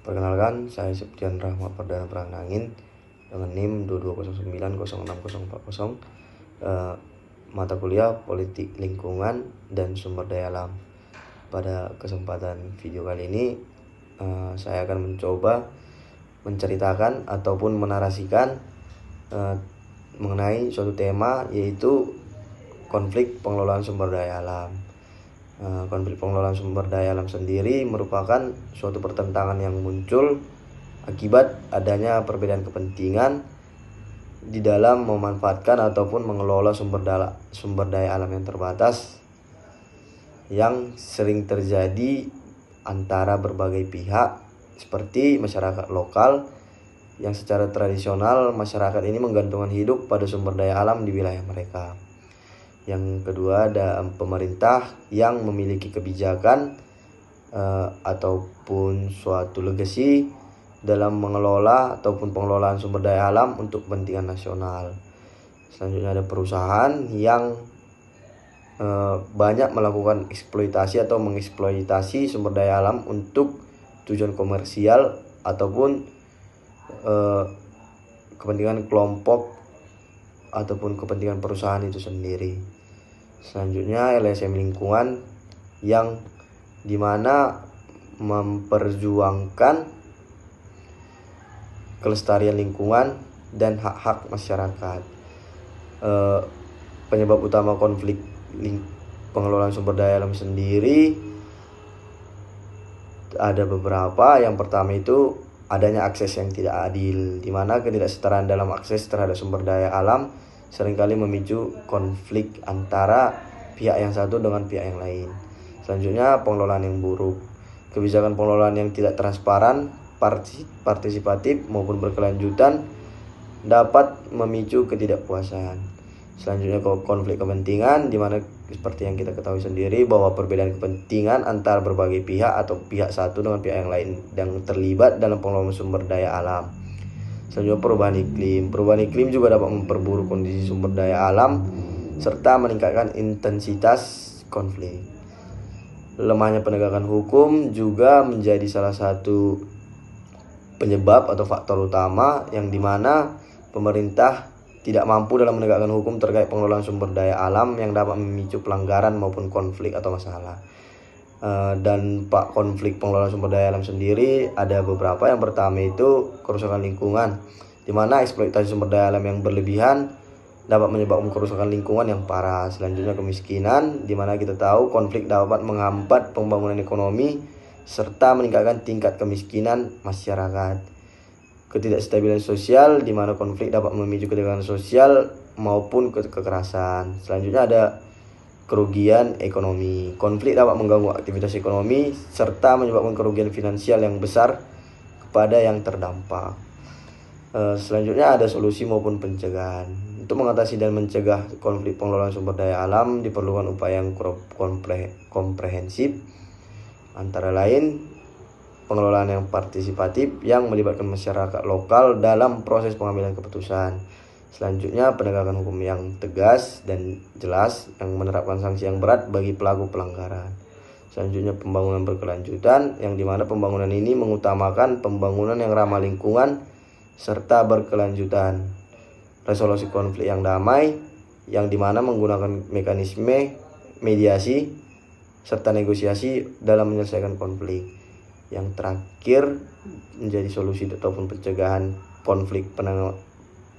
Perkenalkan, saya Septian Rahmat Perdana Pranangin dengan NIM 2209064040, mata kuliah Politik Lingkungan dan Sumber Daya Alam. Pada kesempatan video kali ini, saya akan mencoba menceritakan ataupun menarasikan mengenai suatu tema, yaitu konflik pengelolaan sumber daya alam. Konflik pengelolaan sumber daya alam sendiri merupakan suatu pertentangan yang muncul akibat adanya perbedaan kepentingan di dalam memanfaatkan ataupun mengelola sumber daya alam yang terbatas, yang sering terjadi antara berbagai pihak seperti masyarakat lokal, yang secara tradisional masyarakat ini menggantungkan hidup pada sumber daya alam di wilayah mereka. Yang kedua, ada pemerintah yang memiliki kebijakan ataupun suatu legacy dalam mengelola ataupun pengelolaan sumber daya alam untuk kepentingan nasional. Selanjutnya ada perusahaan yang banyak melakukan eksploitasi atau mengeksploitasi sumber daya alam untuk tujuan komersial ataupun kepentingan kelompok ataupun kepentingan perusahaan itu sendiri. Selanjutnya LSM lingkungan, yang dimana memperjuangkan kelestarian lingkungan dan hak-hak masyarakat. Penyebab utama konflik pengelolaan sumber daya alam sendiri ada beberapa. Yang pertama itu adanya akses yang tidak adil, di mana ketidaksetaraan dalam akses terhadap sumber daya alam seringkali memicu konflik antara pihak yang satu dengan pihak yang lain. Selanjutnya, pengelolaan yang buruk. Kebijakan pengelolaan yang tidak transparan, partisipatif maupun berkelanjutan dapat memicu ketidakpuasan. Selanjutnya, konflik kepentingan, di mana seperti yang kita ketahui sendiri bahwa perbedaan kepentingan antara berbagai pihak atau pihak satu dengan pihak yang lain yang terlibat dalam pengelolaan sumber daya alam. Selanjutnya, perubahan iklim. Perubahan iklim juga dapat memperburuk kondisi sumber daya alam serta meningkatkan intensitas konflik. Lemahnya penegakan hukum juga menjadi salah satu penyebab atau faktor utama, yang dimana pemerintah tidak mampu dalam menegakkan hukum terkait pengelolaan sumber daya alam yang dapat memicu pelanggaran maupun konflik atau masalah. Dan konflik pengelolaan sumber daya alam sendiri ada beberapa. Yang pertama itu kerusakan lingkungan, di mana eksploitasi sumber daya alam yang berlebihan dapat menyebabkan kerusakan lingkungan yang parah. Selanjutnya, kemiskinan, di mana kita tahu konflik dapat menghambat pembangunan ekonomi serta meningkatkan tingkat kemiskinan masyarakat. Ketidakstabilan sosial, di mana konflik dapat memicu ketegangan sosial maupun kekerasan. Selanjutnya ada kerugian ekonomi. Konflik dapat mengganggu aktivitas ekonomi serta menyebabkan kerugian finansial yang besar kepada yang terdampak. Selanjutnya ada solusi maupun pencegahan. Untuk mengatasi dan mencegah konflik pengelolaan sumber daya alam diperlukan upaya yang komprehensif, antara lain pengelolaan yang partisipatif yang melibatkan masyarakat lokal dalam proses pengambilan keputusan. Selanjutnya, penegakan hukum yang tegas dan jelas yang menerapkan sanksi yang berat bagi pelaku pelanggaran. Selanjutnya, pembangunan berkelanjutan, yang dimana pembangunan ini mengutamakan pembangunan yang ramah lingkungan serta berkelanjutan. Resolusi konflik yang damai, yang dimana menggunakan mekanisme mediasi serta negosiasi dalam menyelesaikan konflik. Yang terakhir menjadi solusi ataupun pencegahan konflik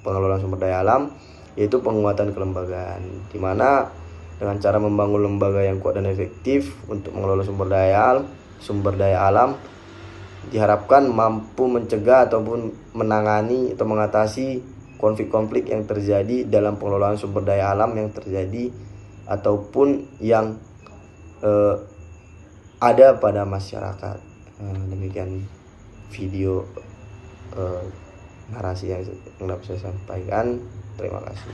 pengelolaan sumber daya alam, yaitu penguatan kelembagaan, di mana dengan cara membangun lembaga yang kuat dan efektif untuk mengelola sumber daya alam diharapkan mampu mencegah ataupun menangani atau mengatasi konflik-konflik yang terjadi dalam pengelolaan sumber daya alam yang terjadi ataupun yang ada pada masyarakat. Demikian video narasi yang dapat saya sampaikan. Terima kasih.